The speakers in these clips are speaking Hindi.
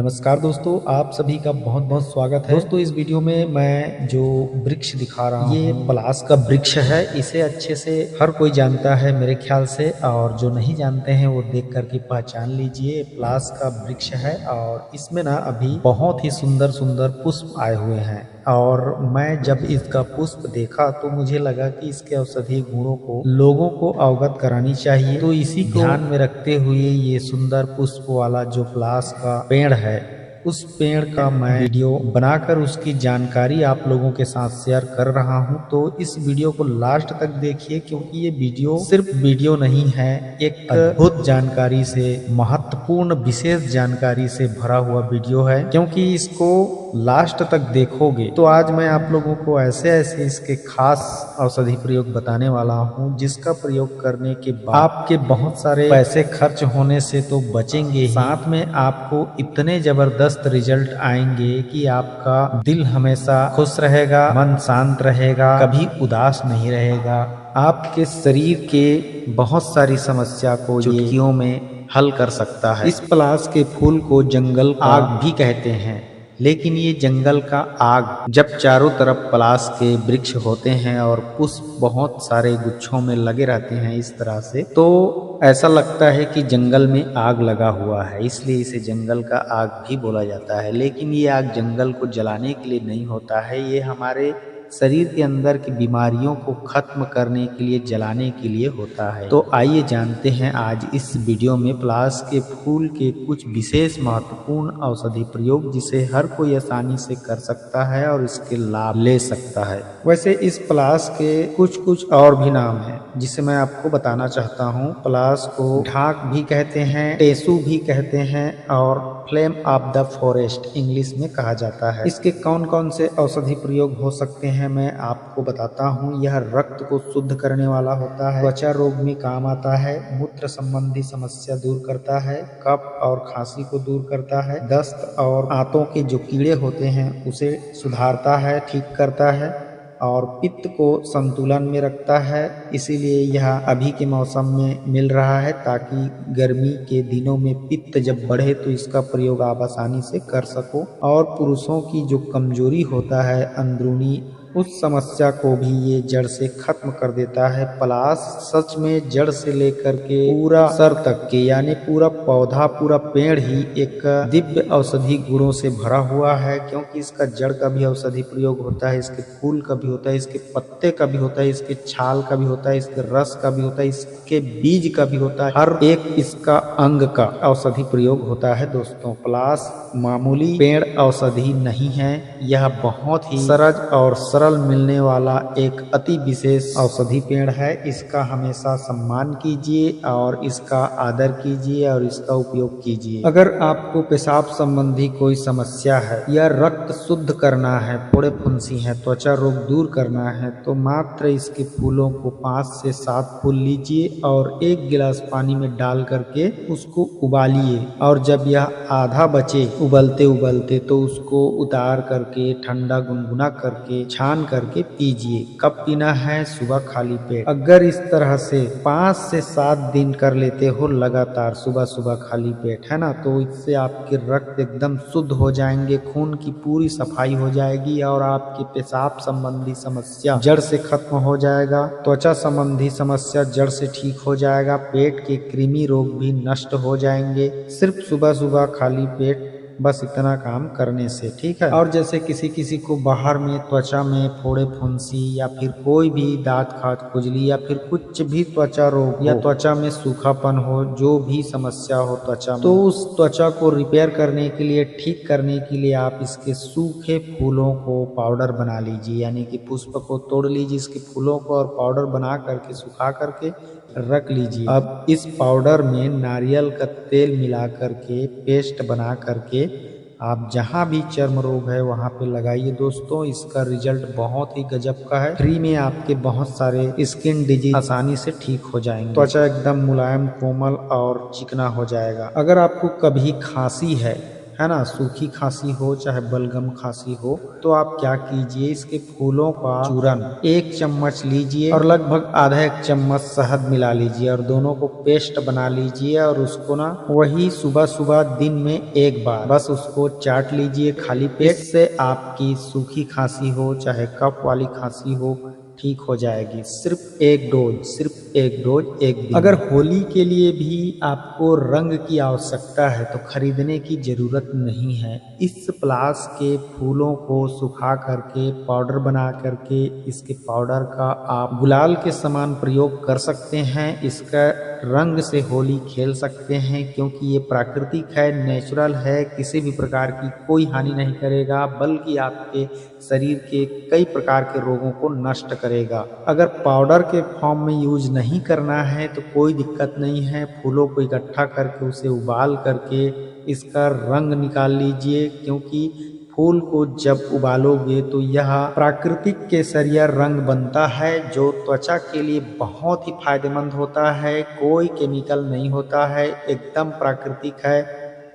नमस्कार दोस्तों, आप सभी का बहुत बहुत स्वागत है। दोस्तों इस वीडियो में मैं जो वृक्ष दिखा रहा हूँ ये पलास का वृक्ष है। इसे अच्छे से हर कोई जानता है मेरे ख्याल से, और जो नहीं जानते हैं वो देख करके पहचान लीजिए। पलास का वृक्ष है और इसमें ना अभी बहुत ही सुंदर सुंदर पुष्प आए हुए हैं। और मैं जब इसका पुष्प देखा तो मुझे लगा कि इसके औषधीय गुणों को लोगों को अवगत करानी चाहिए। तो इसी को ध्यान में रखते हुए ये सुंदर पुष्प वाला जो पलास का पेड़ है, उस पेड़ का मैं वीडियो बनाकर उसकी जानकारी आप लोगों के साथ शेयर कर रहा हूं। तो इस वीडियो को लास्ट तक देखिए, क्योंकि ये वीडियो सिर्फ वीडियो नहीं है, एक अद्भुत जानकारी से, महत्वपूर्ण विशेष जानकारी से भरा हुआ वीडियो है। क्योंकि इसको लास्ट तक देखोगे तो आज मैं आप लोगों को ऐसे ऐसे इसके खास औषधि प्रयोग बताने वाला हूं, जिसका प्रयोग करने के बाद आपके बहुत सारे पैसे खर्च होने से तो बचेंगे, साथ में आपको इतने जबरदस्त रिजल्ट आएंगे कि आपका दिल हमेशा खुश रहेगा, मन शांत रहेगा, कभी उदास नहीं रहेगा। आपके शरीर के बहुत सारी समस्या को चुटकियों में हल कर सकता है। इस पलास के फूल को जंगल आग भी कहते हैं, लेकिन ये जंगल का आग जब चारों तरफ पलास के वृक्ष होते हैं और पुष्प बहुत सारे गुच्छों में लगे रहते हैं इस तरह से, तो ऐसा लगता है कि जंगल में आग लगा हुआ है, इसलिए इसे जंगल का आग भी बोला जाता है। लेकिन ये आग जंगल को जलाने के लिए नहीं होता है, ये हमारे शरीर के अंदर की बीमारियों को खत्म करने के लिए, जलाने के लिए होता है। तो आइए जानते हैं आज इस वीडियो में पलास के फूल के कुछ विशेष महत्वपूर्ण औषधि प्रयोग, जिसे हर कोई आसानी से कर सकता है और इसके लाभ ले सकता है। वैसे इस पलास के कुछ और भी नाम हैं, जिसे मैं आपको बताना चाहता हूँ। पलास को ढाक भी कहते हैं, टेसू भी कहते हैं और flame of the forest English में कहा जाता है। इसके कौन कौन से औषधि प्रयोग हो सकते हैं मैं आपको बताता हूँ। यह रक्त को शुद्ध करने वाला होता है, त्वचा रोग में काम आता है, मूत्र संबंधी समस्या दूर करता है, कफ और खांसी को दूर करता है, दस्त और आंतों के जो कीड़े होते हैं उसे सुधारता है, ठीक करता है और पित्त को संतुलन में रखता है। इसीलिए यह अभी के मौसम में मिल रहा है, ताकि गर्मी के दिनों में पित्त जब बढ़े तो इसका प्रयोग आप आसानी से कर सको। और पुरुषों की जो कमजोरी होता है अंदरूनी, उस समस्या को भी ये जड़ से खत्म कर देता है। पलास सच में जड़ से लेकर के पूरा सर तक के, यानी पूरा पौधा, पूरा पेड़ ही एक दिव्य औषधि गुणों से भरा हुआ है। क्योंकि इसका जड़ का भी औषधि प्रयोग होता है, इसके फूल का भी होता है, इसके पत्ते का भी होता है, इसके छाल का भी होता है, इसके रस का भी होता है, इसके बीज का भी होता है। हर एक इसका अंग का औषधि प्रयोग होता है। दोस्तों पलास मामूली पेड़ औषधि नहीं है, यह बहुत ही सरल और सरल मिलने वाला एक अति विशेष औषधि पेड़ है। इसका हमेशा सम्मान कीजिए और इसका आदर कीजिए और इसका उपयोग कीजिए। अगर आपको पेशाब संबंधी कोई समस्या है या रक्त शुद्ध करना है, फोड़े फुंसी है, त्वचा रोग दूर करना है, तो मात्र इसके फूलों को 5 से 7 फूल लीजिए और 1 गिलास पानी में डाल करके उसको उबालिए। और जब यह आधा बचे उबलते उबलते तो उसको उतार करके ठंडा गुनगुना करके छान करके पीजिए। कब पीना है? सुबह खाली पेट। अगर इस तरह से 5 से 7 दिन कर लेते हो लगातार, सुबह सुबह खाली पेट, है ना, तो इससे आपके रक्त एकदम शुद्ध हो जाएंगे, खून की पूरी सफाई हो जाएगी और आपके पेशाब संबंधी समस्या जड़ से खत्म हो जाएगा, त्वचा संबंधी समस्या जड़ से ठीक हो जाएगा, पेट के कृमि रोग भी नष्ट हो जाएंगे, सिर्फ सुबह सुबह खाली पेट, बस इतना काम करने से, ठीक है। और जैसे किसी किसी को बाहर में त्वचा में फोड़े फुंसी या फिर कोई भी दांत खाज खुजली या फिर कुछ भी त्वचा रोग या त्वचा में सूखापन हो, जो भी समस्या हो त्वचा में, तो उस त्वचा को रिपेयर करने के लिए, ठीक करने के लिए आप इसके सूखे फूलों को पाउडर बना लीजिए, यानी कि पुष्प को तोड़ लीजिए, इसके फूलों को और पाउडर बना करके सुखा करके रख लीजिए। अब इस पाउडर में नारियल का तेल मिला करके पेस्ट बना करके आप जहां भी चर्म रोग है वहां पे लगाइए। दोस्तों इसका रिजल्ट बहुत ही गजब का है। फ्री में आपके बहुत सारे स्किन डिजीज आसानी से ठीक हो जाएंगे, त्वचा एकदम मुलायम, कोमल और चिकना हो जाएगा। अगर आपको कभी खांसी है है ना, सूखी खांसी हो चाहे बलगम खांसी हो, तो आप क्या कीजिए, इसके फूलों का चूरन 1 चम्मच लीजिए और लगभग आधा 1 चम्मच शहद मिला लीजिए और दोनों को पेस्ट बना लीजिए और उसको ना वही सुबह सुबह दिन में 1 बार बस उसको चाट लीजिए खाली पेट से। आपकी सूखी खांसी हो चाहे कफ वाली खांसी हो ठीक हो जाएगी। सिर्फ एक डोज 1 दिन। अगर होली के लिए भी आपको रंग की आवश्यकता है तो खरीदने की जरूरत नहीं है। इस पलाश के फूलों को सुखा करके पाउडर बना करके इसके पाउडर का आप गुलाल के समान प्रयोग कर सकते हैं। इसका रंग से होली खेल सकते हैं क्योंकि ये प्राकृतिक है, नेचुरल है, किसी भी प्रकार की कोई हानि नहीं करेगा बल्कि आपके शरीर के कई प्रकार के रोगों को नष्ट करेगा। अगर पाउडर के फॉर्म में यूज नहीं करना है तो कोई दिक्कत नहीं है। फूलों को इकट्ठा करके उसे उबाल करके इसका रंग निकाल लीजिए क्योंकि फूल को जब उबालोगे तो यह प्राकृतिक केसरिया रंग बनता है जो त्वचा के लिए बहुत ही फायदेमंद होता है। कोई केमिकल नहीं होता है, एकदम प्राकृतिक है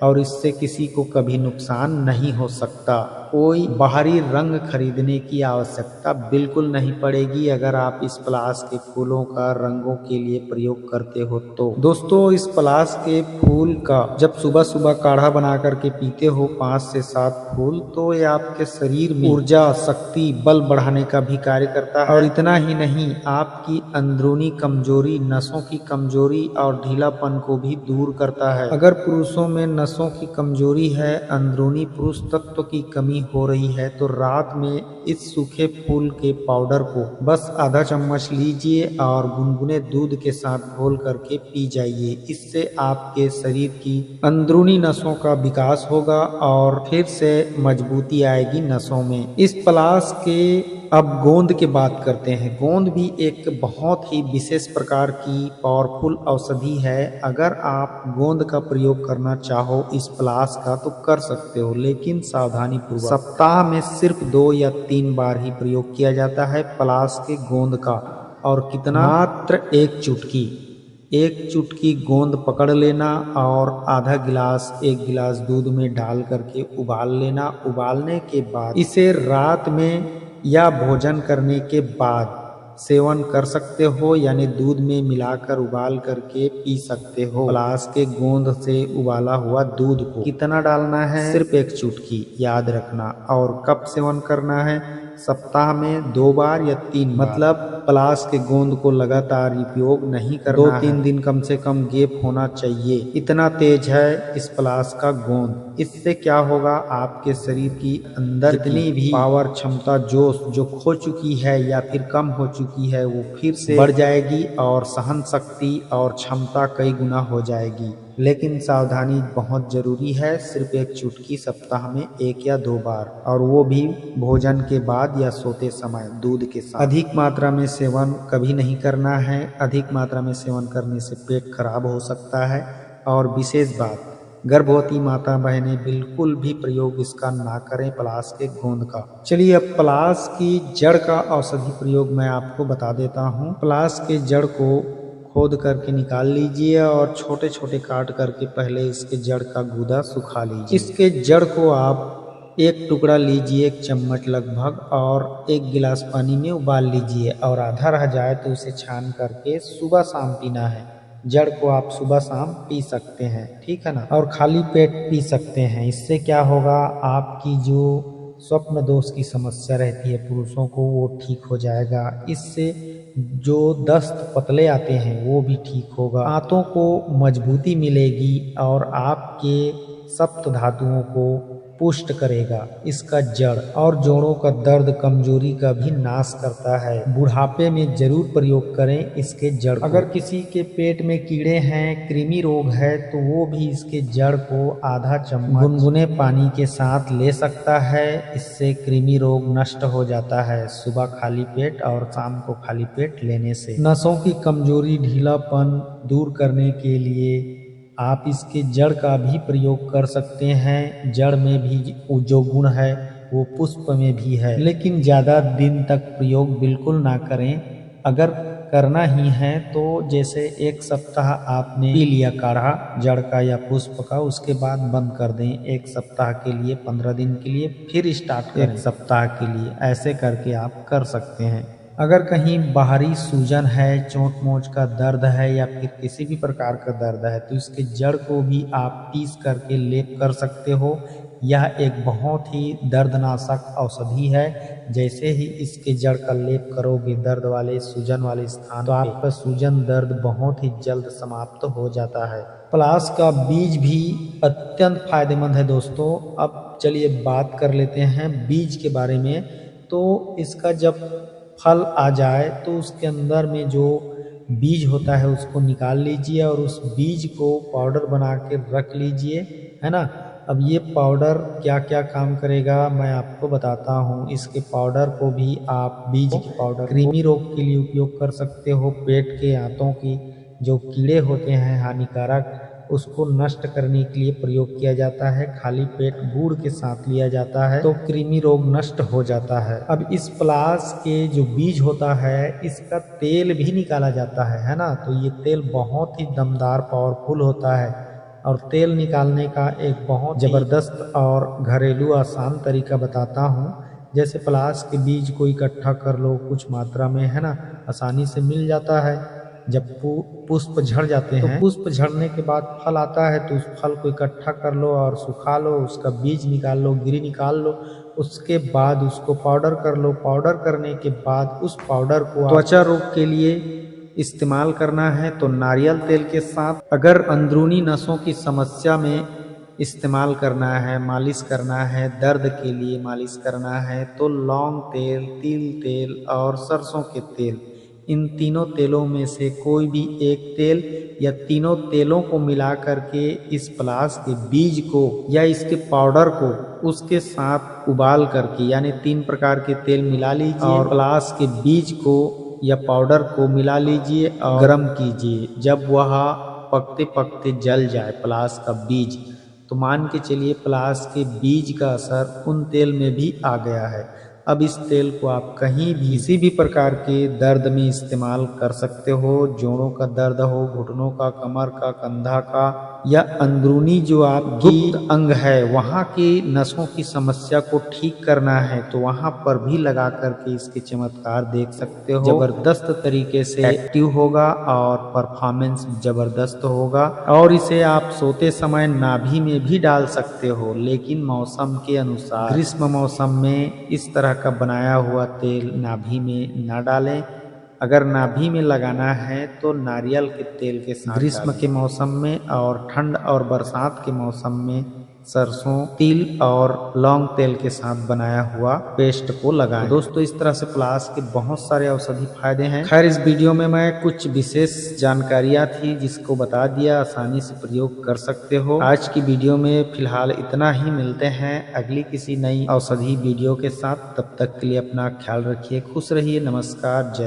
और इससे किसी को कभी नुकसान नहीं हो सकता। कोई बाहरी रंग खरीदने की आवश्यकता बिल्कुल नहीं पड़ेगी अगर आप इस पलाश के फूलों का रंगों के लिए प्रयोग करते हो तो। दोस्तों, इस पलाश के फूल का जब सुबह सुबह काढ़ा बना करके पीते हो 5 से 7 फूल, तो ये आपके शरीर में ऊर्जा, शक्ति, बल बढ़ाने का भी कार्य करता है। और इतना ही नहीं, आपकी अंदरूनी कमजोरी, नसों की कमजोरी और ढीलापन को भी दूर करता है। अगर पुरुषों में नसों की कमजोरी है, अंदरूनी पुरुष तत्व की कमी हो रही है तो रात में इस सूखे फूल के पाउडर को बस आधा चम्मच लीजिए और गुनगुने दूध के साथ घोल करके पी जाइए। इससे आपके शरीर की अंदरूनी नसों का विकास होगा और फिर से मजबूती आएगी नसों में। इस पलाश के अब गोंद की बात करते हैं। गोंद भी एक बहुत ही विशेष प्रकार की पावरफुल औषधि है। अगर आप गोंद का प्रयोग करना चाहो इस पलाश का तो कर सकते हो, लेकिन सावधानी पूर्वक। सप्ताह में सिर्फ 2 या 3 बार ही प्रयोग किया जाता है पलाश के गोंद का। और कितना, मात्र 1 चुटकी गोंद पकड़ लेना और आधा गिलास 1 गिलास दूध में डाल करके उबाल लेना। उबालने के बाद इसे रात में या भोजन करने के बाद सेवन कर सकते हो, यानी दूध में मिलाकर उबाल करके पी सकते हो। पलाश के गोंद से उबाला हुआ दूध को कितना डालना है, सिर्फ 1 चुटकी, याद रखना। और कब सेवन करना है, सप्ताह में 2 बार या 3 बार। मतलब पलाश के गोंद को लगातार उपयोग नहीं करना, 2-3 दिन कम से कम गैप होना चाहिए। इतना तेज है इस पलाश का गोंद। इससे क्या होगा, आपके शरीर की अंदर जितनी भी पावर, क्षमता, जोश जो खो चुकी है या फिर कम हो चुकी है वो फिर से बढ़ जाएगी और सहन शक्ति और क्षमता कई गुना हो जाएगी। लेकिन सावधानी बहुत जरूरी है। सिर्फ 1 चुटकी सप्ताह में 1 या 2 बार, और वो भी भोजन के बाद या सोते समय दूध के साथ। अधिक मात्रा में सेवन कभी नहीं करना है। अधिक मात्रा में सेवन करने से पेट खराब हो सकता है। और विशेष बात, गर्भवती माता बहनें बिल्कुल भी प्रयोग इसका ना करें पलाश के गोंद का। चलिए अब पलाश की जड़ का औषधि प्रयोग मैं आपको बता देता हूँ। पलाश के जड़ को खोद करके निकाल लीजिए और छोटे छोटे काट करके पहले इसके जड़ का गूदा सुखा लीजिए। इसके जड़ को आप 1 टुकड़ा लीजिए, 1 चम्मच लगभग, और 1 गिलास पानी में उबाल लीजिए और आधा रह जाए तो उसे छान करके सुबह शाम पीना है। जड़ को आप सुबह शाम पी सकते हैं, ठीक है ना, और खाली पेट पी सकते हैं। इससे क्या होगा, आपकी जो स्वप्न दोष की समस्या रहती है पुरुषों को वो ठीक हो जाएगा। इससे जो दस्त पतले आते हैं वो भी ठीक होगा। दांतों को मजबूती मिलेगी और आपके सप्त धातुओं को पुष्ट करेगा इसका जड़, और जोड़ों का दर्द, कमजोरी का भी नाश करता है। बुढ़ापे में जरूर प्रयोग करें इसके जड़ को। अगर किसी के पेट में कीड़े हैं, कृमि रोग है, तो वो भी इसके जड़ को आधा चम्मच गुनगुने पानी के साथ ले सकता है। इससे कृमि रोग नष्ट हो जाता है सुबह खाली पेट और शाम को खाली पेट लेने से। नसों की कमजोरी, ढीलापन दूर करने के लिए आप इसके जड़ का भी प्रयोग कर सकते हैं। जड़ में भी जो गुण है वो पुष्प में भी है, लेकिन ज़्यादा दिन तक प्रयोग बिल्कुल ना करें। अगर करना ही है तो जैसे 1 सप्ताह आपने पी लिया काढ़ा जड़ का या पुष्प का, उसके बाद बंद कर दें 1 सप्ताह के लिए, 15 दिन के लिए, फिर स्टार्ट करें 1 सप्ताह के लिए। ऐसे करके आप कर सकते हैं। अगर कहीं बाहरी सूजन है, चोट मोच का दर्द है या फिर किसी भी प्रकार का दर्द है तो इसके जड़ को भी आप पीस करके लेप कर सकते हो। यह एक बहुत ही दर्दनाशक औषधि है। जैसे ही इसके जड़ का लेप करोगे दर्द वाले सूजन वाले स्थान तो आपका सूजन दर्द बहुत ही जल्द समाप्त हो जाता है। पलाश का बीज भी अत्यंत फायदेमंद है दोस्तों। अब चलिए बात कर लेते हैं बीज के बारे में। तो इसका जब फल आ जाए तो उसके अंदर में जो बीज होता है उसको निकाल लीजिए और उस बीज को पाउडर बना के रख लीजिए, है ना। अब ये पाउडर क्या क्या काम करेगा मैं आपको बताता हूँ। इसके पाउडर को भी आप बीज के पाउडर कृमि रोग के लिए उपयोग कर सकते हो। पेट के आंतों की जो कीड़े होते हैं हानिकारक, उसको नष्ट करने के लिए प्रयोग किया जाता है। खाली पेट गुड़ के साथ लिया जाता है तो कृमि रोग नष्ट हो जाता है। अब इस पलाश के जो बीज होता है इसका तेल भी निकाला जाता है ना। तो ये तेल बहुत ही दमदार पावरफुल होता है और तेल निकालने का एक बहुत ज़बरदस्त और घरेलू आसान तरीका बताता हूँ। जैसे पलाश के बीज को इकट्ठा कर लो कुछ मात्रा में, है ना, आसानी से मिल जाता है। जब पुष्प झड़ जाते हैं तो पुष्प झड़ने के बाद फल आता है तो उस फल को इकट्ठा कर लो और सुखा लो, उसका बीज निकाल लो, गिरी निकाल लो। उसके बाद उसको पाउडर कर लो। पाउडर करने के बाद उस पाउडर को त्वचा रोग के लिए इस्तेमाल करना है तो नारियल तेल के साथ। अगर अंदरूनी नसों की समस्या में इस्तेमाल करना है, मालिश करना है, दर्द के लिए मालिश करना है तो लौंग तेल, तिल तेल और सरसों के तेल, इन तीनों तेलों में से कोई भी एक तेल या तीनों तेलों को मिला करके इस पलाश के बीज को या इसके पाउडर को उसके साथ उबाल करके, यानी 3 प्रकार के तेल मिला लीजिए और पलाश के बीज को या पाउडर को मिला लीजिए और गर्म कीजिए। जब वह पकते पकते जल जाए पलाश का बीज, तो मान के चलिए पलाश के बीज का असर उन तेल में भी आ गया है। अब इस तेल को आप कहीं भी किसी भी प्रकार के दर्द में इस्तेमाल कर सकते हो। जोड़ों का दर्द हो, घुटनों का, कमर का, कंधा का या अंदरूनी जो आपकी अंग है वहाँ की नसों की समस्या को ठीक करना है तो वहाँ पर भी लगा करके इसके चमत्कार देख सकते हो। जबरदस्त तरीके से एक्टिव होगा और परफॉर्मेंस जबरदस्त होगा। और इसे आप सोते समय नाभि में भी डाल सकते हो, लेकिन मौसम के अनुसार ग्रीष्म मौसम में इस तरह का बनाया हुआ तेल नाभि में ना डालें। अगर नाभि में लगाना है तो नारियल के तेल के साथ ग्रीष्म के मौसम में, और ठंड और बरसात के मौसम में सरसों, तिल और लौंग तेल के साथ बनाया हुआ पेस्ट को लगाएं। दोस्तों इस तरह से पलाश के बहुत सारे औषधि फायदे हैं। खैर इस वीडियो में मैं कुछ विशेष जानकारियां थी जिसको बता दिया, आसानी से प्रयोग कर सकते हो। आज की वीडियो में फिलहाल इतना ही। मिलते हैं अगली किसी नई औषधि वीडियो के साथ। तब तक के लिए अपना ख्याल रखिए, खुश रहिए। नमस्कार, जय।